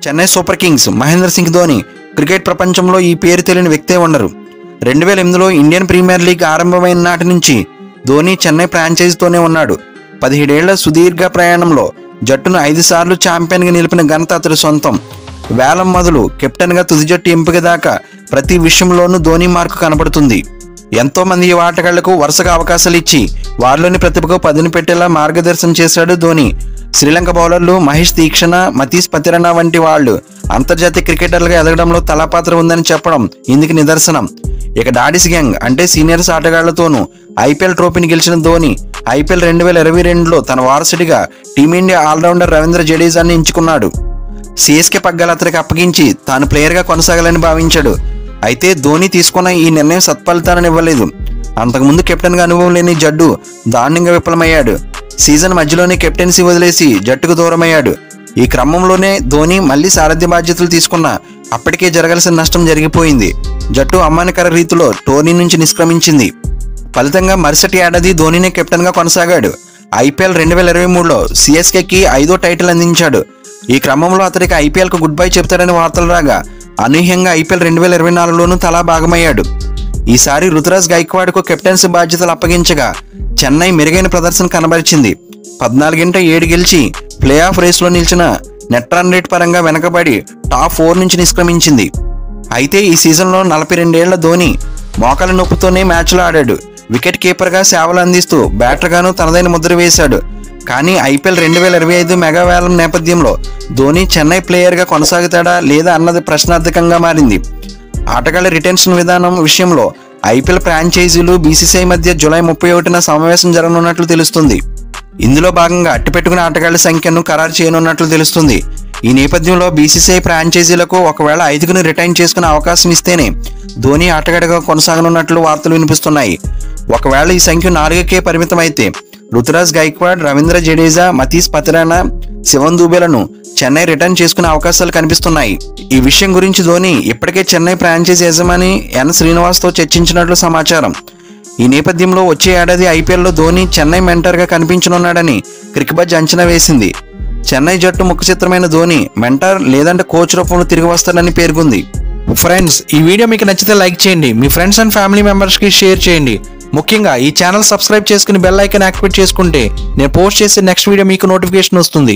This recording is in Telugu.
Chennai Super Kings Mahendra Singh Dhoni cricket ప్రపంచంలో ఈ పేరు తెలియని వ్యక్తే ఉండరు. 2008లో ఇండియన్ ప్రీమియర్ లీగ్ ఆరంభమైన నాటి నుంచి ధోని చెన్నై ఫ్రాంచైజీతోనే ఉన్నాడు. 17 ఏళ్ల సుదీర్ఘ ప్రయాణంలో జట్టును 5 సార్లు ఛాంపియన్గా నిలిపిన ఘనత అతడి సొంతం. వేలం మొదలు కెప్టెన్గా తుది జట్టు ఎంపిక దాకా ప్రతి విషయంలోనూ ధోని మార్కు కనబడుతుంది. ఎంతో మంది యువ ఆటగాళ్లకు వరుసగా అవకాశాలు ఇచ్చి వారిలోని ప్రతిభకు పదును పెట్టేలా మార్గదర్శనం చేశాడు ధోని. శ్రీలంక బౌలర్లు మహేష్ తీక్షణ, మతీష్ పతిరణ వంటి వాళ్ళు అంతర్జాతీయ క్రికెటర్లుగా ఎదగడంలో తలపాత్ర ఉందని చెప్పడం ఇందుకు నిదర్శనం. ఇక డాడిస్ గ్యాంగ్ అంటే సీనియర్స్ ఆటగాళ్లతోనూ ఐపీఎల్ ట్రోఫీని గెలిచిన ధోని ఐపీఎల్ 2022లో తన వారసుడిగా టీమిండియా ఆల్రౌండర్ రవీంద్ర జడేజాని ఎంచుకున్నాడు. సిఎస్కే పగ్గాలు అతనికి అప్పగించి తాను ప్లేయర్గా కొనసాగాలని భావించాడు. అయితే ధోని తీసుకున్న ఈ నిర్ణయం సత్ఫలితాలను ఇవ్వలేదు. అంతకుముందు కెప్టెన్గా అనుభవం లేని జడ్డు దారుణంగా విఫలమయ్యాడు. సీజన్ మధ్యలోనే కెప్టెన్సీ వదిలేసి జట్టుకు దూరమయ్యాడు. ఈ క్రమంలోనే ధోని మళ్లీ సారథ్య బాధ్యతలు తీసుకున్నా అప్పటికే జరగాల్సిన నష్టం జరిగిపోయింది. జట్టు అమ్మానికర రీతిలో టోర్నీ నుంచి నిష్క్రమించింది. ఫలితంగా మరుసటి ఏడాది ధోనినే కెప్టెన్గా కొనసాగాడు. ఐపీఎల్ 2023లో సిఎస్కేకి 5వ టైటిల్ అందించాడు. ఈ క్రమంలో అతడికి ఐపీఎల్కు గుడ్ బై చెప్తాడని వార్తలు రాగా అనూహ్యంగా ఐపీఎల్ 2024లోనూ తలా భాగమయ్యాడు. ఈసారి రుతురాజ్ గైక్వాడ్కు కెప్టెన్సీ బాధ్యతలు అప్పగించగా చెన్నై మెరుగైన ప్రదర్శన కనబరిచింది. 14-7 గెలిచి ప్లే ఆఫ్ రేస్లో నిలిచిన నెట్ రన్ రేట్ పరంగా వెనకబడి టాప్ 4 నుంచి నిష్క్రమించింది. అయితే ఈ సీజన్లో 42 ఏళ్ల ధోని మోకాల నొప్పుతోనే మ్యాచ్లో ఆడాడు. వికెట్ కీపర్గా సేవలు అందిస్తూ బ్యాటర్గాను తనదైన ముద్ర వేశాడు. కానీ ఐపీఎల్ 2025 మెగా వేలం నేపథ్యంలో ధోని చెన్నై ప్లేయర్గా కొనసాగుతాడా లేదా అన్నది ప్రశ్నార్థకంగా మారింది. ఆటగాళ్ల రిటెన్షన్ విధానం విషయంలో ఐపీఎల్ ఫ్రాంచైజీలు బీసీసీఐ మధ్య జూలై 31న సమావేశం జరగనున్నట్లు తెలుస్తుంది. ఇందులో భాగంగా అట్టిపెట్టుకున్న ఆటగాళ్ల సంఖ్యను ఖరారు చేయనున్నట్లు తెలుస్తుంది. ఈ నేపథ్యంలో బీసీసీఐ ఫ్రాంచైజీలకు ఒకవేళ 5గుని రిటైన్ చేసుకునే అవకాశం ఇస్తేనే ధోని ఆటగాడిగా కొనసాగనున్నట్లు వార్తలు వినిపిస్తున్నాయి. ఒకవేళ ఈ సంఖ్య 4కే పరిమితమైతే రుతురాజ్ గైక్వాడ్, రవీంద్ర జడేజా, మతీష్ పతిరణ, శివన్ దూబేలను చెన్నై రిటర్న్ చేసుకునే అవకాశాలు కనిపిస్తున్నాయి. ఈ విషయం గురించి ధోని ఇప్పటికే చెన్నై ఫ్రాంచైజీ యజమాని ఎన్ శ్రీనివాస్తో చర్చించినట్లు సమాచారం. ఈ నేపథ్యంలో వచ్చే ఏడాది ఐపీఎల్లో ధోని చెన్నై మెంటర్గా కనిపించనున్నాడని క్రిక్బజ్ అంచనా వేసింది. చెన్నై జట్టు ముఖచిత్రమైన ధోని మెంటర్ లేదంటే కోచ్ రూపంలో తిరిగి వస్తాడని పేర్కొంది. ఫ్రెండ్స్, ఈ వీడియో మీకు నచ్చితే లైక్ చేయండి, మీ ఫ్రెండ్స్ అండ్ ఫ్యామిలీ మెంబర్స్కి షేర్ చేయండి. ముఖ్యంగా ఈ ఛానల్ సబ్స్క్రైబ్ చేసుకుని బెల్ ఐకాన్ యాక్టివేట్ చేసుకుంటే నేను పోస్ట్ చేసే నెక్స్ట్ వీడియో మీకు నోటిఫికేషన్ వస్తుంది.